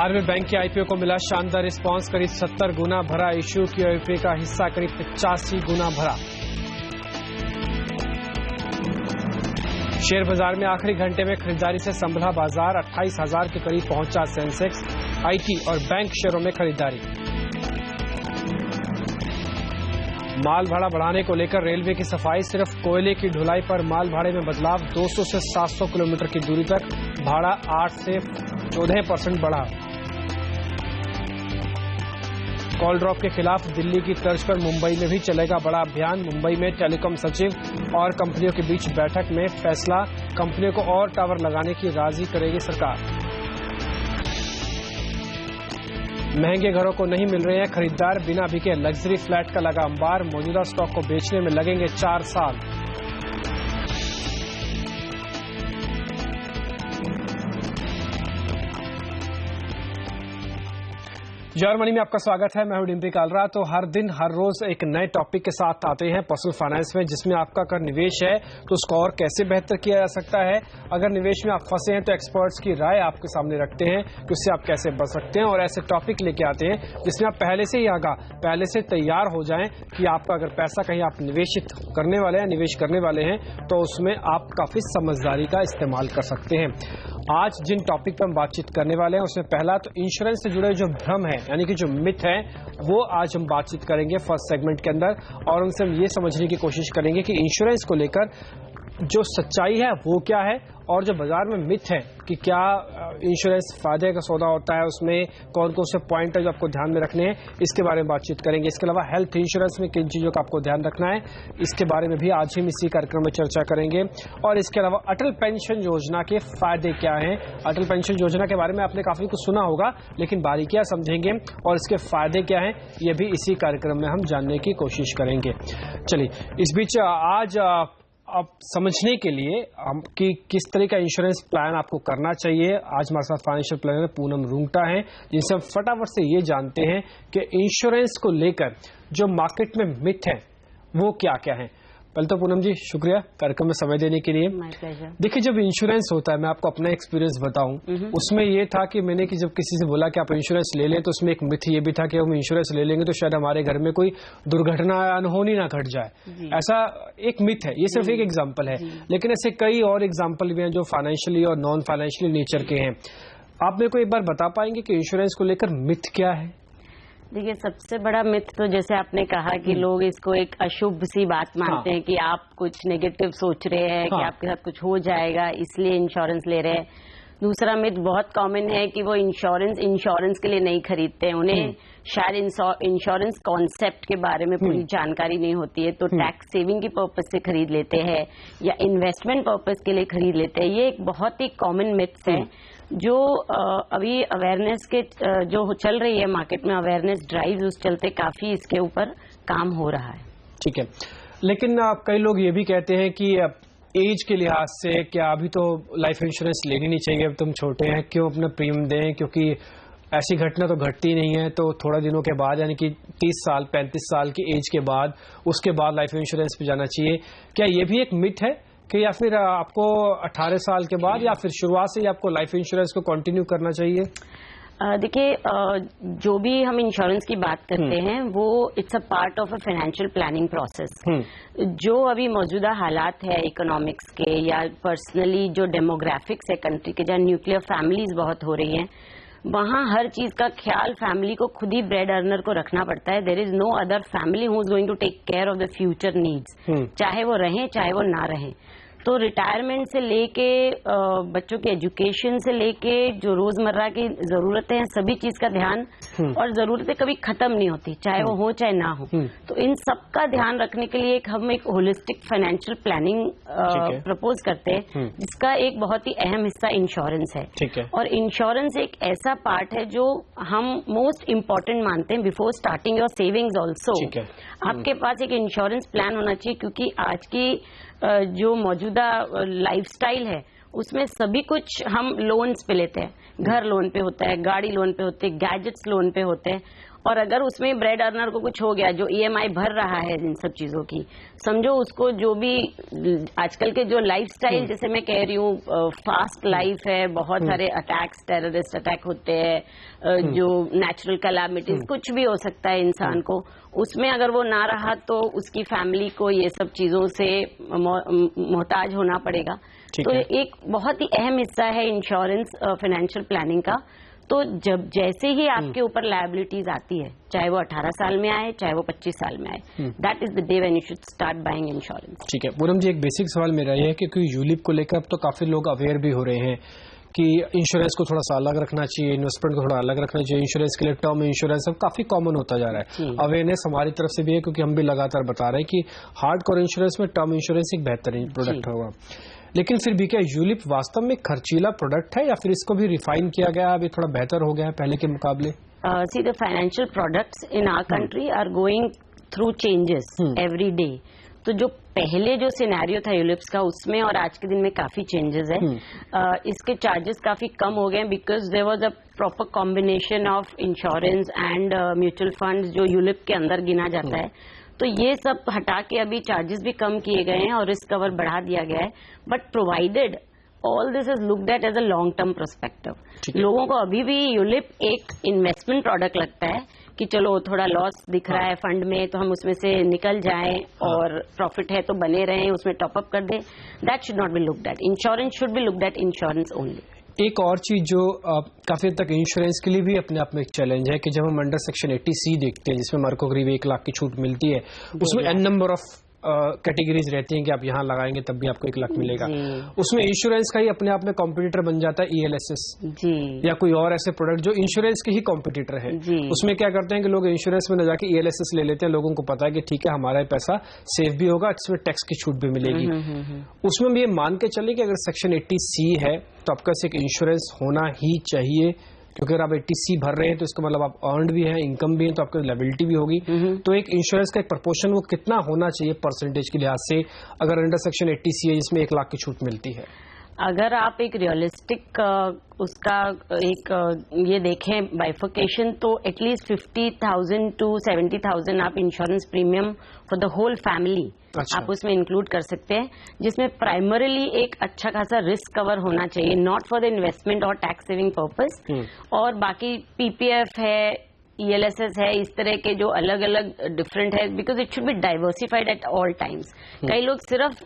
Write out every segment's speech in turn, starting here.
RBL bank के IPO को मिला शानदार रिस्पांस, करीब 70 गुना भरा। इश्यू किया आईपीओ का हिस्सा करीब 85 गुना भरा। शेयर बाजार में आखिरी घंटे में खरीदारी से संभला बाजार, 28,000 के करीब पहुंचा सेंसेक्स। आईटी और बैंक शेयरों में खरीदारी। माल भाड़ा बढ़ाने को लेकर रेलवे की सफाई, सिर्फ कोयले की ढुलाई पर माल भाड़े में बदलाव। 200 से 700 किलोमीटर की दूरी तक भाड़ा 8 से 14% बढ़ा। कॉल ड्रॉप के खिलाफ दिल्ली की तर्ज पर मुंबई में भी चलेगा बड़ा अभियान। मुंबई में टेलीकॉम सचिव और कंपनियों के बीच बैठक में फैसला, कंपनियों को और टावर लगाने की राजी करेगी सरकार। महंगे घरों को नहीं मिल रहे हैं खरीदार, बिना बिके लग्जरी फ्लैट का लगा अंबार। मौजूदा स्टॉक को बेचने में लगेंगे 4 साल। जॉयर मनी में आपका स्वागत है। मैं हूं डिम्पी कालरा। तो हर दिन हर रोज एक नए टॉपिक के साथ आते हैं पर्सनल फाइनेंस में, जिसमें आपका अगर निवेश है तो उसको और कैसे बेहतर किया जा सकता है। अगर निवेश में आप फंसे हैं तो एक्सपर्ट्स की राय आपके सामने रखते हैं कि उससे आप कैसे बच सकते हैं, और ऐसे टॉपिक लेके आते हैं जिसमें आप पहले से ही पहले से तैयार हो जाएं कि आपका अगर पैसा कहीं आप निवेशित करने वाले हैं, निवेश करने वाले हैं, तो उसमें आप काफी समझदारी का इस्तेमाल कर सकते हैं। आज जिन टॉपिक पर हम बातचीत करने वाले हैं उसमें पहला तो इंश्योरेंस से जुड़े जो भ्रम है, यानी कि जो मिथ है, वो आज हम बातचीत करेंगे फर्स्ट सेगमेंट के अंदर, और उनसे हम ये समझने की कोशिश करेंगे कि इंश्योरेंस को लेकर जो सच्चाई है वो क्या है, और जो बाजार में मिथ है कि क्या इंश्योरेंस फायदे का सौदा होता है, उसमें कौन कौन से पॉइंट है जो आपको ध्यान में रखने हैं, इसके बारे में बातचीत करेंगे। इसके अलावा हेल्थ इंश्योरेंस में किन चीजों का आपको ध्यान रखना है, इसके बारे में भी आज हम इसी कार्यक्रम में चर्चा करेंगे। और इसके अलावा अटल पेंशन योजना के फायदे क्या हैं। अटल पेंशन योजना के बारे में आपने काफी कुछ सुना होगा, लेकिन बारीकियां समझेंगे और इसके फायदे क्या हैं, ये भी इसी कार्यक्रम में हम जानने की कोशिश करेंगे। चलिए, इस बीच आज अब समझने के लिए कि किस तरह का इंश्योरेंस प्लान आपको करना चाहिए, आज हमारे साथ फाइनेंशियल प्लानर पूनम रुंगटा हैं, जिनसे हम फटाफट से ये जानते हैं कि इंश्योरेंस को लेकर जो मार्केट में मिथ है वो क्या क्या है। पहले तो पूनम जी शुक्रिया कार्यक्रम में समय देने के लिए। देखिए, जब इंश्योरेंस होता है, मैं आपको अपना एक्सपीरियंस बताऊं, उसमें ये था कि मैंने कि जब किसी से बोला कि आप इंश्योरेंस ले लें, तो उसमें एक मिथ ये भी था कि हम इंश्योरेंस ले लेंगे तो शायद हमारे घर में कोई दुर्घटना अनहोनी ना घट जाए। ऐसा एक मिथ है, ये सिर्फ एक एग्जाम्पल है, लेकिन ऐसे कई और एग्जाम्पल भी हैं जो फाइनेंशियली और नॉन फाइनेंशियली नेचर के हैं। आप मेरे को एक बार बता पाएंगे कि इंश्योरेंस को लेकर मिथ क्या है? देखिए, सबसे बड़ा मिथ तो जैसे आपने कहा कि लोग इसको एक अशुभ सी बात मानते हैं कि आप कुछ नेगेटिव सोच रहे हैं कि आपके साथ कुछ हो जाएगा, इसलिए इंश्योरेंस ले रहे हैं। दूसरा मिथ बहुत कॉमन है कि वो इंश्योरेंस के लिए नहीं खरीदते हैं, उन्हें शायद इंश्योरेंस कॉन्सेप्ट के बारे में पूरी जानकारी नहीं होती है, तो टैक्स सेविंग की पर्पज से खरीद लेते हैं या इन्वेस्टमेंट पर्पज के लिए खरीद लेते हैं। ये एक बहुत ही कॉमन मिथ्स है जो अभी अवेयरनेस के जो चल रही है मार्केट में, अवेयरनेस ड्राइव, उस चलते काफी इसके ऊपर काम हो रहा है। ठीक है, लेकिन कई लोग ये भी कहते हैं कि एज के लिहाज से क्या अभी तो लाइफ इंश्योरेंस लेनी नहीं चाहिए, अब तुम छोटे हैं, क्यों अपना प्रीमियम दें, क्योंकि ऐसी घटना तो घटती नहीं है, तो थोड़ा दिनों के बाद, यानी कि 30 साल 35 साल की एज के बाद, उसके बाद लाइफ इंश्योरेंस पे जाना चाहिए। क्या ये भी एक मिथ है कि या फिर आपको 18 साल के बाद या फिर शुरुआत से ही आपको लाइफ इंश्योरेंस को कंटिन्यू करना चाहिए? देखिए, जो भी हम इंश्योरेंस की बात करते हैं वो it's a part of a financial planning process. जो अभी मौजूदा हालात है इकोनॉमिक्स के या पर्सनली जो डेमोग्राफिक्स है कंट्री के, जहाँ न्यूक्लियर फैमिलीज बहुत हो रही हैं, वहाँ हर चीज का ख्याल फैमिली को खुद ही ब्रेड अर्नर को रखना पड़ता है। There is no other family who is going to take care of the future needs, चाहे वो रहें चाहे वो ना रहें। तो रिटायरमेंट से लेके बच्चों के एजुकेशन से लेके जो रोजमर्रा की जरूरतें हैं, सभी चीज का ध्यान, और जरूरतें कभी खत्म नहीं होती, चाहे वो हो चाहे ना हो। तो इन सब का ध्यान रखने के लिए हम एक होलिस्टिक फाइनेंशियल प्लानिंग प्रपोज करते हैं, जिसका एक बहुत ही अहम हिस्सा इंश्योरेंस है। और इंश्योरेंस एक ऐसा पार्ट है जो हम मोस्ट इम्पोर्टेंट मानते हैं before starting your savings also. आपके पास एक इंश्योरेंस प्लान होना चाहिए, क्योंकि आज की जो मौजूदा लाइफस्टाइल है उसमें सभी कुछ हम लोन्स पे लेते हैं। घर लोन पे होता है, गाड़ी लोन पे होते हैं, गैजेट्स लोन पे होते हैं, और अगर उसमें ब्रेड अर्नर को कुछ हो गया, जो EMI भर रहा है इन सब चीजों की, समझो उसको जो भी आजकल के जो लाइफस्टाइल, जैसे मैं कह रही हूँ, फास्ट लाइफ है, बहुत सारे अटैक्स, टेररिस्ट अटैक होते हैं, जो नेचुरल कैलामिटीज, कुछ भी हो सकता है इंसान को, उसमें अगर वो ना रहा तो उसकी फैमिली को ये सब चीजों से मोहताज होना पड़ेगा। तो एक बहुत ही अहम हिस्सा है इंश्योरेंस फाइनेंशियल प्लानिंग का। तो जब जैसे ही आपके ऊपर लायबिलिटीज आती है, चाहे वो 18 साल में आए, चाहे वो 25 साल में आए, that is the day when you should start buying insurance. ठीक है पूनम जी, एक बेसिक सवाल मेरा ये है कि क्योंकि यूलिप को लेकर अब तो काफी लोग अवेयर भी हो रहे हैं कि इंश्योरेंस को थोड़ा सा अलग रखना चाहिए, इन्वेस्टमेंट को थोड़ा अलग रखना चाहिए, इंश्योरेंस के लिए टर्म इंश्योरेंस अब काफी कॉमन होता जा रहा है। अवेयरनेस हमारी तरफ से भी है, क्योंकि हम भी लगातार बता रहे हैं कि हार्ड कोर इंश्योरेंस में टर्म इंश्योरेंस एक बेहतरीन प्रोडक्ट होगा। लेकिन फिर भी क्या यूलिप वास्तव में खर्चीला प्रोडक्ट है, या फिर इसको भी रिफाइन किया गया, अभी थोड़ा बेहतर हो गया है पहले के मुकाबले? See the financial products in our country are going through changes every day. तो जो पहले जो सिनेरियो था यूलिप्स का, उसमें और आज के दिन में काफी चेंजेस है। इसके चार्जेस काफी कम हो गए because there was a proper combination of insurance and mutual funds जो यूलिप के अंदर गिना जाता है। तो ये सब हटा के अभी चार्जेस भी कम किए गए हैं और रिस्क कवर बढ़ा दिया गया है। But provided all this is looked at as a long term perspective. लोगों को अभी भी यूलिप एक इन्वेस्टमेंट प्रोडक्ट लगता है कि चलो थोड़ा लॉस दिख रहा है फंड में तो हम उसमें से निकल जाएं, और प्रॉफिट है तो बने रहें, उसमें टॉपअप कर दें। That should not be looked at. Insurance should be looked at insurance only. एक और चीज जो काफी हद तक इंश्योरेंस के लिए भी अपने आप में एक चैलेंज है कि जब हम अंडर सेक्शन 80C देखते हैं, जिसमें हमारे को करीब 1 लाख की छूट मिलती है, उसमें n नंबर ऑफ कैटेगरीज रहती हैं कि आप यहाँ लगाएंगे तब भी आपको 1 लाख मिलेगा। उसमें इंश्योरेंस का ही अपने आप में कॉम्पिटिटर बन जाता है ELSS या कोई और ऐसे प्रोडक्ट जो इंश्योरेंस के ही कॉम्पिटिटर है। उसमें क्या करते हैं कि लोग इंश्योरेंस में न जाके ELSS ले लेते हैं। लोगों को पता है कि ठीक है हमारा पैसा सेफ भी होगा, इसमें टैक्स की छूट भी मिलेगी। उसमें भी ये मान के चले कि अगर सेक्शन 80C है तो आपका एक इंश्योरेंस होना ही चाहिए, क्योंकि अगर आप 80C भर रहे हैं तो इसका मतलब आप अर्नड भी है, इनकम भी है, तो आपकी लायबिलिटी भी होगी। तो एक इंश्योरेंस का एक प्रपोर्शन वो कितना होना चाहिए परसेंटेज के लिहाज से, अगर अंडर सेक्शन 80C है जिसमें 1 लाख की छूट मिलती है? अगर आप एक रियलिस्टिक उसका एक ये देखें बाइफिकेशन, तो एटलीस्ट 50,000 to 70,000 आप insurance premium for the whole family आप उसमें इंक्लूड कर सकते हैं, जिसमें प्राइमरीली एक अच्छा खासा रिस्क कवर होना चाहिए, नॉट फॉर द इन्वेस्टमेंट और टैक्स सेविंग पर्पस। और बाकी PPF है, ELSS है, इस तरह के जो अलग अलग डिफरेंट है, because it should be diversified eight all times. कई लोग सिर्फ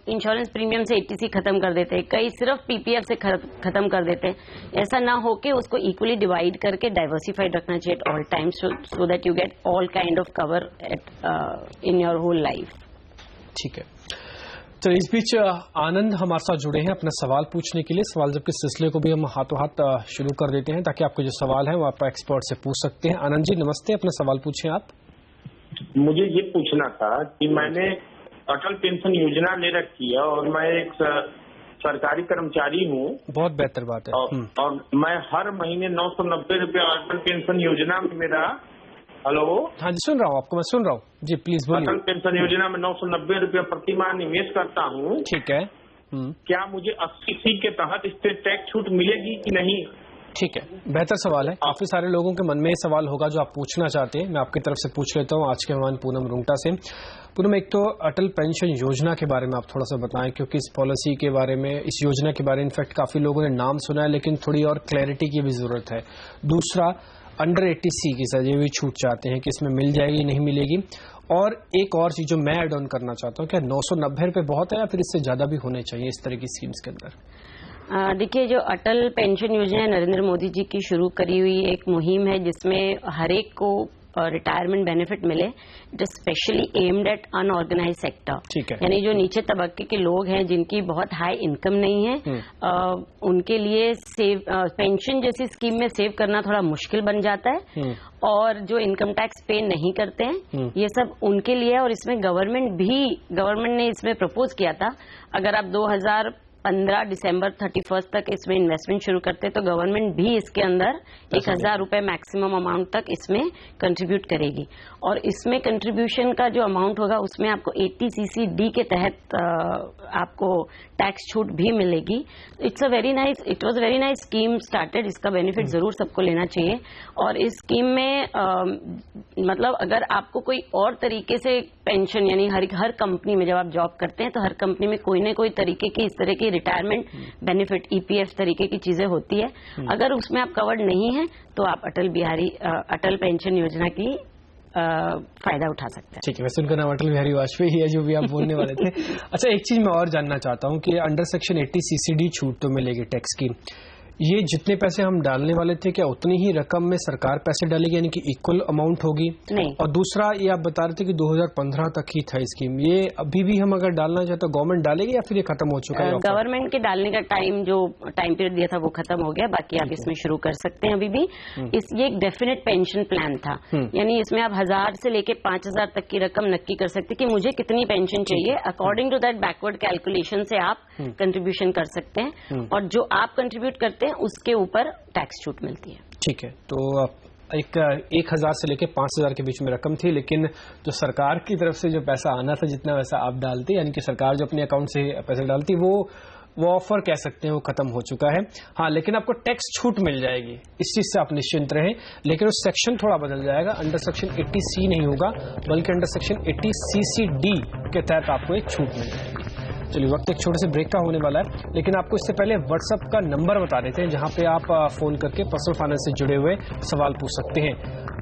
इंश्योरेंस प्रीमियम से 80C खत्म कर देते हैं, कई सिर्फ PPF से खत्म कर देते हैं। ऐसा ना होके उसको इक्वली डिवाइड करके डाइवर्सिफाइड रखना चाहिए at all times, so that you get all kind of cover at in your whole life. ठीक है, तो इस बीच आनंद हमारे साथ जुड़े हैं अपना सवाल पूछने के लिए। सवाल जब के सिलसिले को भी हम हाथों हाथ शुरू कर देते हैं ताकि आपके जो सवाल है वो आप एक्सपर्ट से पूछ सकते हैं। आनंद जी नमस्ते, अपना सवाल पूछें आप। मुझे ये पूछना था कि मैंने अटल पेंशन योजना ले रखी है और मैं एक सरकारी कर्मचारी हूँ। बहुत बेहतर बात है। और मैं हर महीने 990 रुपया अटल पेंशन योजना में मेरा हेलो, हाँ जी सुन रहा हूँ आपको, मैं सुन रहा हूँ जी, प्लीज बोलिए। अटल पेंशन योजना में 990 रुपया प्रति माह निवेश करता हूँ। ठीक है। क्या मुझे 80C के तहत इस पे टैक्स छूट मिलेगी कि नहीं? ठीक है, बेहतर सवाल है। काफी सारे लोगों के मन में ये सवाल होगा जो आप पूछना चाहते हैं। मैं आपकी तरफ से पूछ लेता हूँ आज के मेहमान पूनम रुंगटा से। पूनम, एक तो अटल पेंशन योजना के बारे में आप थोड़ा सा बताएं, क्योंकि इस पॉलिसी के बारे में, इस योजना के बारे में इनफैक्ट काफी लोगों ने नाम सुना है, लेकिन थोड़ी और क्लैरिटी की भी जरूरत है। दूसरा, अंडर 80C की सजे हुई छूट चाहते हैं कि इसमें मिल जाएगी नहीं मिलेगी। और एक और चीज जो मैं ऐड ऑन करना चाहता हूँ, क्या 990 रुपए बहुत है या फिर इससे ज्यादा भी होने चाहिए इस तरह की स्कीम्स के अंदर? देखिए, जो अटल पेंशन योजना नरेंद्र मोदी जी की शुरू करी हुई एक मुहिम है जिसमें हर एक को रिटायरमेंट बेनिफिट मिले, it is specially aimed at unorganised sector. यानी जो नीचे तबके के लोग हैं जिनकी बहुत हाई इनकम नहीं है, उनके लिए सेव पेंशन जैसी स्कीम में सेव करना थोड़ा मुश्किल बन जाता है। और जो इनकम टैक्स पे नहीं करते हैं, ये सब उनके लिए है। और इसमें गवर्नमेंट ने इसमें प्रपोज किया था, अगर आप 15 दिसंबर 31 तक इसमें इन्वेस्टमेंट शुरू करते हैं तो गवर्नमेंट भी इसके अंदर 1,000 रुपए मैक्सिमम अमाउंट तक इसमें कंट्रीब्यूट करेगी। और इसमें कंट्रीब्यूशन का जो अमाउंट होगा उसमें आपको 80cc-D के तहत आपको टैक्स छूट भी मिलेगी। It was a very nice scheme started. इसका बेनिफिट जरूर सबको लेना चाहिए। और इस स्कीम में मतलब अगर आपको कोई और तरीके से पेंशन, यानी हर कंपनी में जब आप जॉब करते हैं तो हर कंपनी में कोई न कोई तरीके की इस तरह की रिटायरमेंट बेनिफिट, EPF तरीके की चीजें होती है। अगर उसमें आप कवर्ड नहीं है तो आप अटल पेंशन योजना की फायदा उठा सकते हैं। ठीक है, वैसे उनका नाम अटल बिहारी वाजपेयी है जो भी आप बोलने वाले थे। अच्छा, एक चीज मैं और जानना चाहता हूँ कि अंडर सेक्शन 80cc-D छूट तो मिलेगी टैक्स की, ये जितने पैसे हम डालने वाले थे क्या उतनी ही रकम में सरकार पैसे डालेगी, यानी कि इक्वल अमाउंट होगी? नहीं। और दूसरा ये आप बता रहे थे कि 2015 तक ही था स्कीम, ये अभी भी हम अगर डालना चाहते तो गवर्नमेंट डालेगी या फिर ये खत्म हो चुका है? गवर्नमेंट के डालने का जो टाइम पीरियड दिया था वो खत्म हो गया। बाकी आप इसमें शुरू कर सकते हैं अभी भी। ये एक डेफिनेट पेंशन प्लान था, यानी इसमें आप 1000 से लेके 5000 तक की रकम नक्की कर सकते कि मुझे कितनी पेंशन चाहिए। According to that backward calculation से आप कंट्रीब्यूशन कर सकते हैं और जो आप कंट्रीब्यूट करते हैं उसके ऊपर टैक्स छूट मिलती है। ठीक है, तो 1000 से लेके 5000 के बीच में रकम थी, लेकिन जो सरकार की तरफ से जो पैसा आना था जितना वैसा आप डालते, यानी कि सरकार जो अपने अकाउंट से पैसे डालती, वो ऑफर कह सकते हैं वो खत्म हो चुका है। हाँ, लेकिन आपको टैक्स छूट मिल जाएगी, इस चीज से आप निश्चिंत रहें। लेकिन उस सेक्शन थोड़ा बदल जाएगा, अंडर सेक्शन 80C नहीं होगा बल्कि अंडर सेक्शन 80cc-D के तहत आपको एक छूट मिल जाएगी। चलिए, वक्त एक छोटे से ब्रेक का होने वाला है, लेकिन आपको इससे पहले व्हाट्सएप का नंबर बता देते हैं जहां पे आप फोन करके पर्सनल फाइनेंस से जुड़े हुए सवाल पूछ सकते हैं।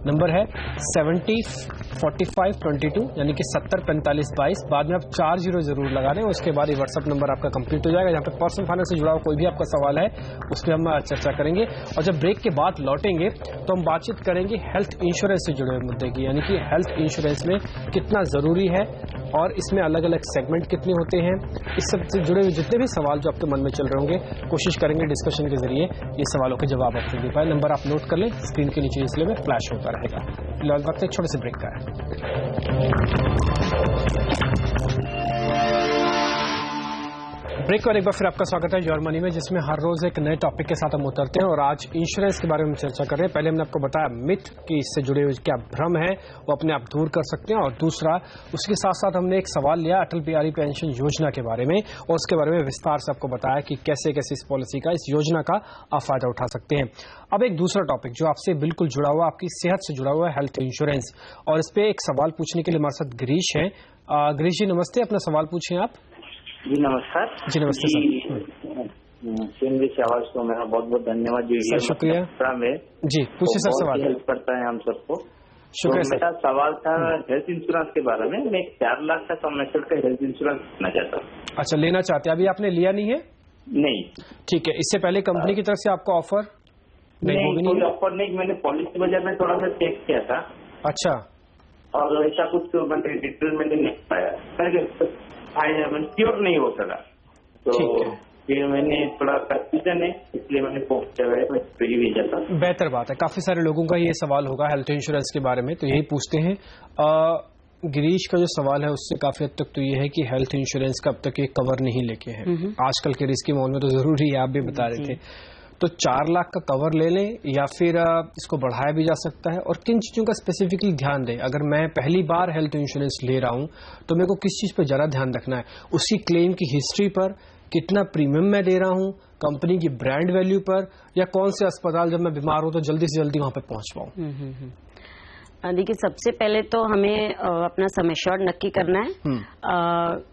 नंबर है 704522, यानी कि 704522। बाद में आप 40 जरूर लगा दें, उसके बाद ये व्हाट्सएप नंबर आपका कंप्लीट हो जाएगा। जहां पे पर्सनल फाइनेंस से जुड़ा हुआ कोई भी आपका सवाल है उस पर हम चर्चा करेंगे। और जब ब्रेक के बाद लौटेंगे तो हम बातचीत करेंगे हेल्थ इंश्योरेंस से जुड़े हुए मुद्दे की, यानी कि हेल्थ इंश्योरेंस में कितना जरूरी है और इसमें अलग अलग सेगमेंट कितने होते हैं। इस सब से जुड़े हुए जितने भी सवाल जो आपके मन में चल रहे होंगे, कोशिश करेंगे डिस्कशन के जरिए ये सवालों के जवाब आपको दे पाए। नंबर आप नोट कर लें, स्क्रीन के नीचे इसलिए में फ्लैश होता रहेगा। फिलहाल वक्त एक छोटे से ब्रेक का है। ब्रेक और एक बार फिर आपका स्वागत है योर मनी में, जिसमें हर रोज एक नए टॉपिक के साथ हम उतरते हैं और आज इंश्योरेंस के बारे में चर्चा कर रहे हैं। पहले हमने आपको बताया मिथ कि इससे जुड़े हुए क्या भ्रम है वो अपने आप दूर कर सकते हैं, और दूसरा उसके साथ साथ हमने एक सवाल लिया अटल बिहारी पेंशन योजना के बारे में और उसके बारे में विस्तार से आपको बताया कि कैसे कैसे इस पॉलिसी का, इस योजना का आप फायदा उठा सकते हैं। अब एक दूसरा टॉपिक जो आपसे बिल्कुल जुड़ा हुआ, आपकी सेहत से जुड़ा हुआ है, हेल्थ इंश्योरेंस, और इस पे एक सवाल पूछने के लिए हमारे साथ गिरीश है। गिरीश जी नमस्ते, अपना सवाल पूछें आप। जी नमस्कार। जी नमस्ते सर। आवाज को मेरा बहुत बहुत धन्यवाद जी। सर शुक्रिया जी, पूछिए सर सवाल। हेल्प करता है हम सबको। शुक्रिया सर। मेरा सवाल था हेल्थ इंश्योरेंस के बारे में। मैं 4 लाख का सम एश्योर्ड का हेल्थ इंश्योरेंस लेना चाहता हूँ। अच्छा, लेना चाहते हैं, अभी आपने लिया नहीं है? नहीं। ठीक है, इससे पहले कंपनी की तरफ से आपको ऑफर नहीं, कोई ऑफर नहीं। मैंने पॉलिसी वजह में थोड़ा सा चेक किया था। अच्छा, और ऐसा कुछ मैंने डिटेल में नहीं पाया, क्योर नहीं हो सका, तो फिर मैंने थोड़ा कंफ्यूजन है, इसलिए मैंने भेजा था। बेहतर बात है, काफी सारे लोगों का ये सवाल होगा हेल्थ इंश्योरेंस के बारे में, तो यही पूछते हैं। गिरीश का जो सवाल है उससे काफी हद तक तो ये है कि हेल्थ इंश्योरेंस का अब तक ये कवर नहीं लेके है। आजकल के रिस्क के माहौल में तो जरूरी है, आप भी बता रहे थे। तो 4 लाख का कवर ले लें या फिर इसको बढ़ाया भी जा सकता है, और किन चीजों का स्पेसिफिकली ध्यान दें? अगर मैं पहली बार हेल्थ इंश्योरेंस ले रहा हूं तो मेरे को किस चीज पर ज्यादा ध्यान रखना है? उसकी क्लेम की हिस्ट्री पर, कितना प्रीमियम मैं दे रहा हूं, कंपनी की ब्रांड वैल्यू पर, या कौन से अस्पताल जब मैं बीमार हूं तो जल्दी से जल्दी वहां पर पहुंच पाऊं? देखिए, सबसे पहले तो हमें अपना सम एश्योर्ड नक्की करना है।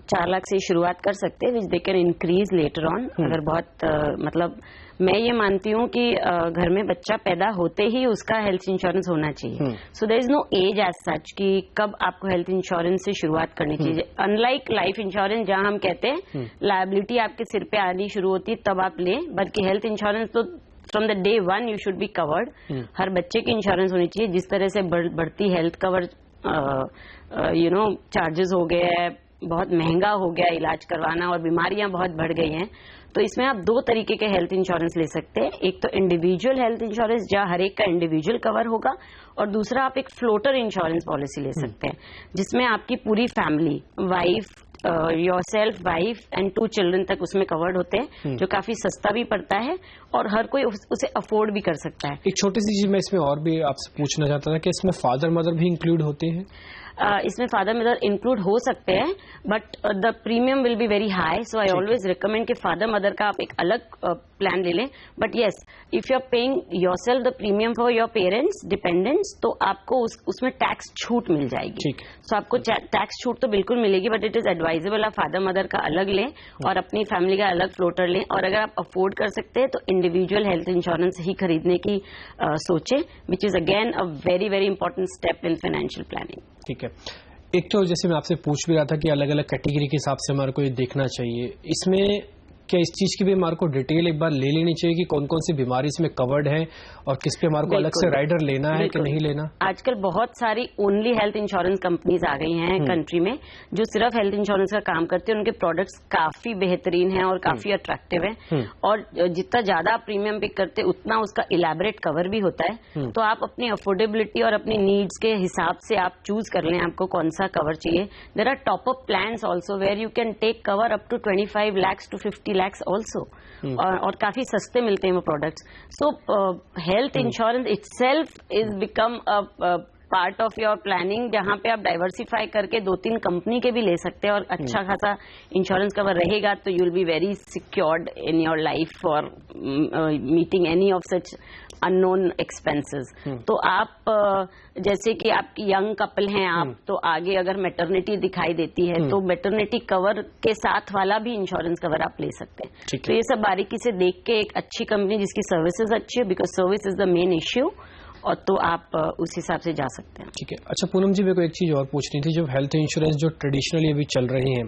4 लाख से शुरुआत कर सकते हैं, which they can increase later on. अगर बहुत मतलब मैं ये मानती हूँ कि घर में बच्चा पैदा होते ही उसका हेल्थ इंश्योरेंस होना चाहिए। So there is no age as such कि कब आपको हेल्थ इंश्योरेंस से शुरुआत करनी चाहिए। अनलाइक लाइफ इंश्योरेंस जहां हम कहते हैं लायबिलिटी आपके सिर पे आनी शुरू होती है तब आप लें, बल्कि हेल्थ इंश्योरेंस तो from the day 1 you should be covered. हर बच्चे की इंश्योरेंस होनी चाहिए। जिस तरह से बढ़ती हेल्थ कवर चार्जेस हो गए हैं, बहुत महंगा हो गया इलाज करवाना और बीमारियां बहुत बढ़ गई हैं, तो इसमें आप 2 तरीके के हेल्थ इंश्योरेंस ले सकते हैं। एक तो इंडिविजुअल हेल्थ इंश्योरेंस जहां हर एक का इंडिविजुअल कवर होगा, और दूसरा आप एक फ्लोटर इंश्योरेंस पॉलिसी ले सकते हैं जिसमें आपकी पूरी family, wife, your self, wife and 2 children तक उसमें कवर्ड होते हैं, जो काफी सस्ता भी पड़ता है और हर कोई उसे अफोर्ड भी कर सकता है। एक छोटी सी चीज मैं इसमें और भी आपसे पूछना चाहता था कि इसमें फादर मदर भी इंक्लूड होते हैं? इसमें फादर मदर इंक्लूड हो सकते हैं, but the premium will be very high, so I always recommend कि फादर मदर का आप एक अलग प्लान ले लें। But yes, if you are paying yourself the premium for your parents dependents, तो आपको उसमें टैक्स छूट मिल जाएगी। सो आपको टैक्स छूट तो बिल्कुल मिलेगी, बट इट इज एडवाइजेबल आप फादर मदर का अलग लें और अपनी फैमिली का अलग फ्लोटर लें। और अगर आप अफोर्ड कर सकते हैं तो इंडिविजुअल हेल्थ इंश्योरेंस ही खरीदने की सोचें, which is again a very very important step in financial planning. ठीक है। एक तो जैसे मैं आपसे पूछ भी रहा था कि अलग अलग कैटेगरी के हिसाब से हमारे को ये देखना चाहिए, इसमें क्या इस चीज की भी हमारे को डिटेल एक बार ले लेनी चाहिए कि कौन कौन सी बीमारी इसमें कवर्ड है और किस पे हमारे को अलग से राइडर लेना है कि नहीं लेना? आजकल बहुत सारी ओनली हेल्थ इंश्योरेंस कंपनीज आ गई हैं कंट्री में, जो सिर्फ हेल्थ इंश्योरेंस का काम करती है। उनके प्रोडक्ट्स काफी बेहतरीन हैं और काफी अट्रैक्टिव हैं, और जितना ज्यादा आप प्रीमियम पिक करते उतना उसका इलेबोरेट कवर भी होता है। तो आप अपनी अफोर्डेबिलिटी और अपनी नीड्स के हिसाब से आप चूज कर लें आपको कौन सा कवर चाहिए। There are top up plans also where you can take cover up to 25 lakhs to 50 lakhs also, और काफी सस्ते मिलते हैं वो products. So health insurance itself is become a part of your planning, जहां पे आप डाइवर्सिफाई करके 2-3 कंपनी के भी ले सकते हैं और अच्छा खासा इंश्योरेंस कवर रहेगा, तो you will be very secured in your life for meeting any of such unknown expenses. तो आप जैसे कि आप यंग कपल हैं आप, तो आगे अगर मैटरनिटी दिखाई देती है तो मैटरनिटी कवर के साथ वाला भी इंश्योरेंस कवर आप ले सकते हैं। तो ये सब बारीकी से देख के एक अच्छी कंपनी जिसकी सर्विसेज अच्छी है, because service is the main issue, और तो आप उस हिसाब से जा सकते हैं। ठीक है। अच्छा पूनम जी, मेरे को एक चीज और पूछनी थी, जो हेल्थ इंश्योरेंस जो ट्रेडिशनली अभी चल रही हैं,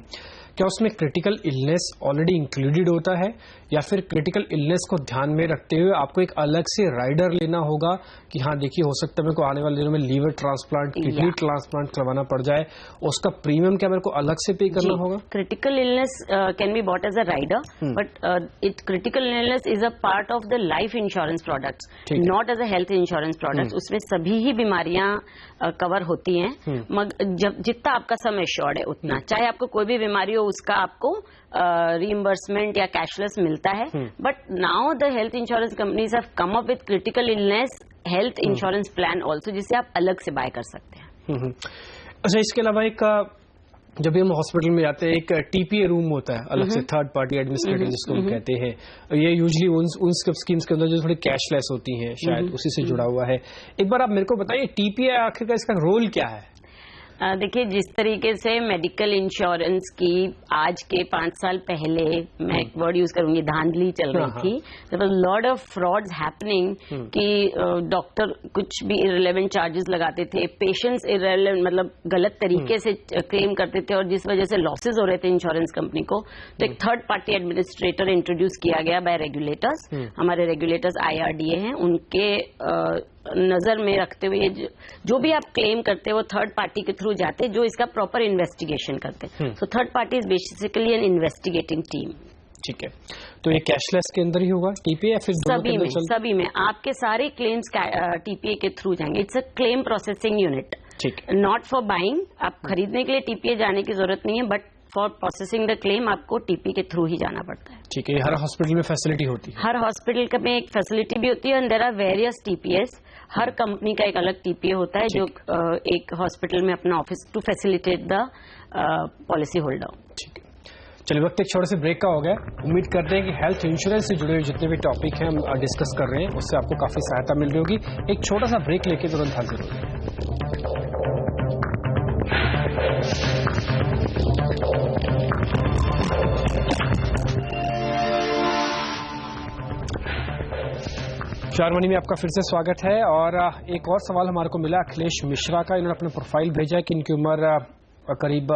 क्या उसमें क्रिटिकल इलनेस ऑलरेडी इंक्लूडेड होता है, या फिर क्रिटिकल इलनेस को ध्यान में रखते हुए आपको एक अलग से राइडर लेना होगा कि हाँ देखिए हो सकता है मेरे को आने वाले दिनों में लीवर ट्रांसप्लांट, किडनी ट्रांसप्लांट करवाना पड़ जाए, उसका प्रीमियम क्या मेरे को अलग से पे करना होगा? Critical illness can be bought as a rider, but it critical illness is a part of the life insurance products, not as a health insurance products. उसमें सभी ही बीमारियां कवर होती हैं, जब जितना आपका सम एश्योर्ड है उतना, चाहे आपको कोई भी बीमारी हो उसका आपको रीइंबर्समेंट या कैशलेस मिलता है। But now the health insurance companies have come up with critical illness health insurance plan also, जिसे आप अलग से बाय कर सकते हैं। अच्छा, इसके अलावा एक जब भी हम हॉस्पिटल में जाते हैं एक टीपीए रूम होता है अलग से, थर्ड पार्टी एडमिनिस्ट्रेटर जिसको हम कहते हैं, ये यूजुअली उन स्कीम्स के अंदर जो थोड़ी कैशलेस होती हैं शायद उसी से जुड़ा हुआ है। एक बार आप मेरे को बताइए टीपीए आखिर इसका रोल क्या है? देखिए, जिस तरीके से मेडिकल इंश्योरेंस की आज के 5 साल पहले, मैं एक वर्ड यूज करूंगी, धांधली चल रही थी, there was lot of frauds happening, कि डॉक्टर कुछ भी इररिलेवेंट चार्जेस लगाते थे, पेशेंट्स इररिलेवेंट मतलब गलत तरीके से क्लेम करते थे, और जिस वजह से लॉसेज हो रहे थे इंश्योरेंस कंपनी को। तो एक थर्ड पार्टी एडमिनिस्ट्रेटर इंट्रोड्यूस किया गया बाय रेगुलेटर्स, हमारे रेगुलेटर्स IRDA हैं, उनके नजर में रखते हुए जो भी आप क्लेम करते हैं वो थर्ड पार्टी के थ्रू जाते हैं, जो इसका प्रॉपर इन्वेस्टिगेशन करते हैं। So third party is basically N investigating team. ठीक है, तो ये कैशलेस के अंदर ही होगा टीपीए या फिर सभी में आपके सारे क्लेम्स टीपीए के थ्रू जाएंगे। It's a claim processing unit, not for buying. आप खरीदने के लिए टीपीए जाने की जरूरत नहीं है, but for processing the claim आपको टीपी के थ्रू ही जाना पड़ता है। ठीक है, हर हॉस्पिटल में फैसिलिटी होती है? हर हॉस्पिटल में एक फैसिलिटी भी होती है, and there are various TPS. हर कंपनी का एक अलग टीपीए होता है, जो एक हॉस्पिटल में अपना office to facilitate the policy holder. ठीक है, चलिए वक्त एक छोटे से ब्रेक का हो गया। उम्मीद करते हैं कि हेल्थ इंश्योरेंस से जुड़े हुए जितने भी टॉपिक हैं हम डिस्कस कर रहे हैं उससे आपको काफी सहायता मिल रही होगी। एक छोटा सा ब्रेक लेके तुरंत हाजिर होंगे। चार मनी में आपका फिर से स्वागत है। और एक और सवाल हमारे को मिला अखिलेश मिश्रा का। इन्होंने अपना प्रोफाइल भेजा है कि इनकी उम्र करीब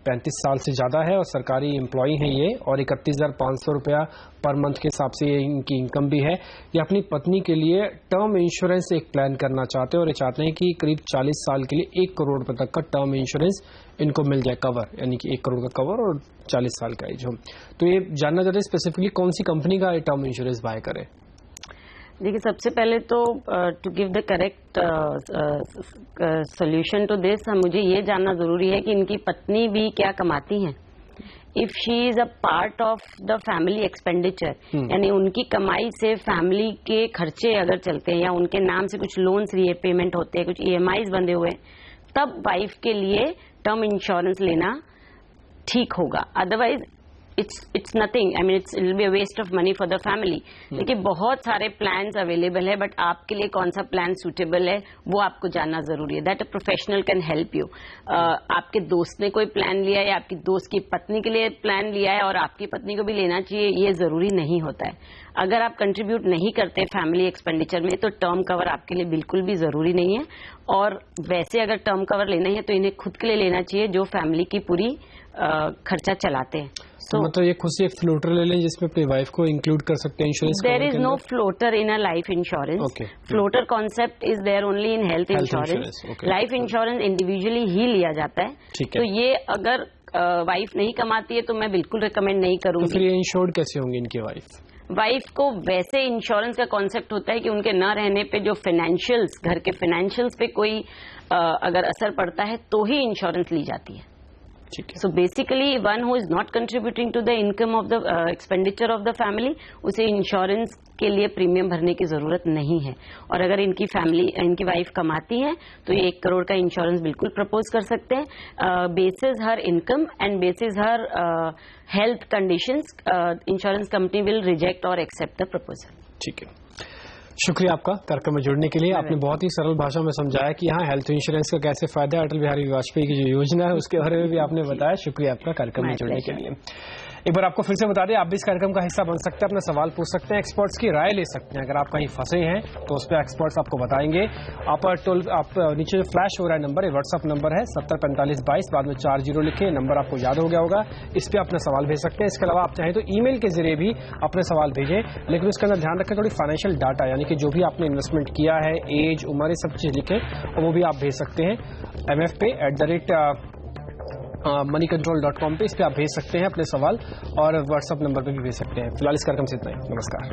35 साल से ज़्यादा है और सरकारी एम्प्लॉई हैं ये, और 31,500 रुपया पर मंथ के हिसाब से इनकी इनकम भी है। ये अपनी पत्नी के लिए टर्म इंश्योरेंस एक प्लान करना चाहते हैं, और ये चाहते हैं कि करीब 40 साल के लिए 1 करोड़ रुपए तक का टर्म इंश्योरेंस इनको मिल जाए, कवर, यानी कि 1 करोड़ का कवर और 40 साल का एज हो। तो ये जानना चाहते हैं स्पेसिफिकली कौन सी कंपनी का टर्म इंश्योरेंस बाय करें? देखिए, सबसे पहले तो to give the correct solution to this, मुझे ये जानना जरूरी है कि इनकी पत्नी भी क्या कमाती हैं। If she is a part of the family expenditure, यानी उनकी कमाई से फैमिली के खर्चे अगर चलते हैं या उनके नाम से कुछ लोन्स रीपेमेंट होते हैं, कुछ EMIs बंधे हुए हैं, तब वाइफ के लिए टर्म इंश्योरेंस लेना ठीक होगा. Otherwise it's nothing. I mean, it will be a waste of money for the family. देखिए बहुत सारे plans available है, but आपके लिए कौन सा plan suitable है वो आपको जानना जरूरी है. That a professional can help you. आपके दोस्त ने कोई plan लिया है या आपकी दोस्त की पत्नी के लिए plan लिया है और आपकी पत्नी को भी लेना चाहिए, ये जरूरी नहीं होता है. अगर आप कंट्रीब्यूट नहीं करते फैमिली एक्सपेंडिचर में तो टर्म कवर आपके लिए बिल्कुल भी जरूरी नहीं है. और वैसे अगर टर्म कवर लेना है तो इन्हें खुद के लिए लेना चाहिए जो फैमिली की पूरी खर्चा चलाते हैं. तो मतलब ये खुद से एक फ्लोटर ले लें जिसमें अपनी वाइफ को इंक्लूड कर सकते हैं insurance. There is no floater in a life insurance. Floater concept is there only in health insurance. Life insurance individually ही लिया जाता है. तो ये अगर वाइफ नहीं कमाती है तो मैं बिल्कुल रिकमेंड नहीं करूंगी. तो फिर ये इंश्योर्ड कैसे होंगी इनकी वाइफ को वैसे इंश्योरेंस का कॉन्सेप्ट होता है कि उनके न रहने पे जो फाइनेंशियल्स, घर के फाइनेंशियल्स पे कोई अगर असर पड़ता है तो ही इंश्योरेंस ली जाती है. So basically, one who is not contributing to the income of the expenditure of the family, उसे इंश्योरेंस के लिए प्रीमियम भरने की जरूरत नहीं है. और अगर इनकी फैमिली, इनकी वाइफ कमाती है तो ये 1 करोड़ का इंश्योरेंस बिल्कुल प्रपोज कर सकते हैं. Basis her income and bases her health conditions, insurance company will reject और एक्सेप्ट द प्रपोजल. ठीक है, शुक्रिया आपका कार्यक्रम में जुड़ने के लिए. आपने बहुत ही सरल भाषा में समझाया कि यहाँ हेल्थ इंश्योरेंस का कैसे फायदा है. अटल बिहारी वाजपेयी की जो योजना है उसके बारे में भी आपने बताया. शुक्रिया आपका कार्यक्रम में जुड़ने के लिए. एक बार आपको फिर से बता दें, आप भी इस कार्यक्रम का हिस्सा बन सकते हैं, अपना सवाल पूछ सकते हैं, एक्सपर्ट्स की राय ले सकते हैं. अगर आप कहीं फंसे हैं तो उस पर एक्सपर्ट्स आपको बताएंगे. आप नीचे जो फ्लैश हो रहा है नंबर, ये व्हाट्सअप नंबर है 704522, बाद में 40 लिखे. नंबर आपको याद हो गया होगा. इस पर अपना सवाल भेज सकते हैं. इसके अलावा आप चाहें तो ईमेल के जरिए भी अपने सवाल भेजें, लेकिन उसके अंदर ध्यान रखें थोड़ी फाइनेंशियल डाटा, यानी कि जो भी आपने इन्वेस्टमेंट किया है, एज, उम्र, ये सब चीज लिखें और वो भी आप भेज सकते हैं. MF पे @moneycontrol.com पे इस पे आप भेज सकते हैं अपने सवाल, और व्हाट्सएप नंबर पे भी भेज सकते हैं. फिलहाल इस कार्यक्रम से इतना ही. नमस्कार.